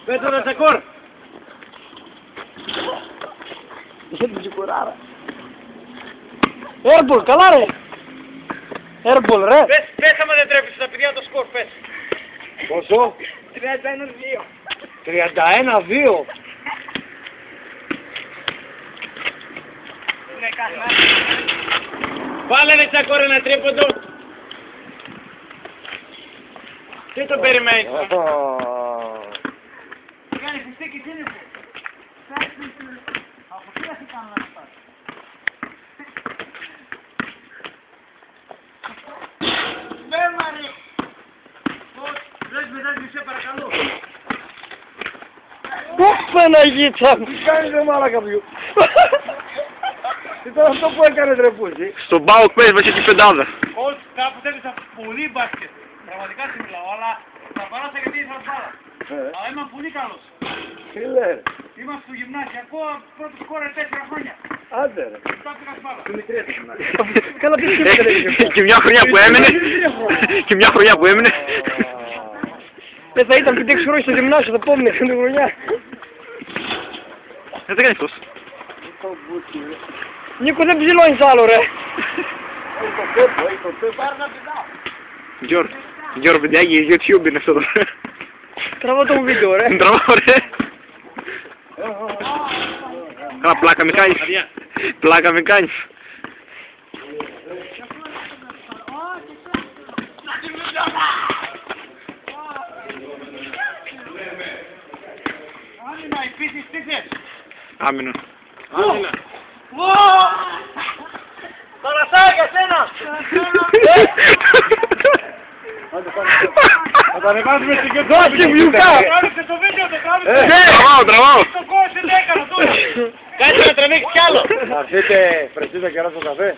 Πες το ρετσακόρ. Είχε την τσικουράρα. Airball, καλά ρε. Airball ρε. Πες άμα δεν τρέπεις τα παιδιά το σκορ, πες. Πόσο? 31-2. 31-2. Βάλε ρετσακόρ ένα τρίποντο. Τι το περιμένεις. Κάνει φυστήκη σύννεφο. Από τι να σε κάνω να πας. Βέμα ρε. Δες μισέ παρακαλώ. Πού Παναγίτσα μου. Τι κάνεις ρε μάλακα μου. Τι ήταν αυτό που έκανες ρε πούση. Στον ΠΑΟΚ πες μέσα στην πεντάδα. Όλοι κάπου θέλησα πολύ μπάσκετ. Πραγματικά σου μιλάω, αλλά θα παράσα γιατί ήθελα μπάλα. Αλλά είμαι πολύ καλός. Τι λες. Είμαστε στο γυμνάσιακό, πρώτο σκόρε 4 χρόνια. Άντε ρε. Τα πήγα μπάλα. Καλά τι σχέδια. Και μια χρονιά που έμεινε. Και μια χρονιά που έμεινε. Δεν θα ήταν 5-6 χρόνια στο γυμνάσιο, το επόμενο την χρονιά. Δεν κάνεις τόσο. Νίκο δεν ψηλώνεις άλλο ρε. Γιώργο Πεντιάκη, YouTube είναι αυτό το. Τραβώ το βίντεο ρε. Τραβάω ρε. Καλά πλάκα με κάνεις. Πλάκα με κάνεις. Άμυνα, επίσης τι θες. Άμυνα. Άμυνα. Παρασάγια για σένα. Θα τα ανεβάσουμε στην Δώσε βιουκά. Τράβηξε το βίντεο, το τράβηξε. Τραβάω. Το κόλλησε τι έκανα τώρα. Κάτσε να τραβήξει κι άλλο. Θα έρθετε φρεσίδα και στο καφέ.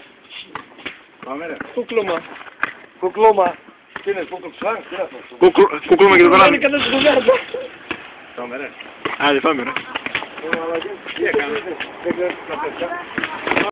Πάμε ρε. Κούκλωμα. Κουκλώμα. Τι είναι, κουκλουξάν, τι είναι αυτό. Κουκλούμε και το Είναι βράδυ. κατά στο βέρδο. Πάμε ρε. Άντε πάμε ρε. Τι έκανες, δεν ξέρεις να πες.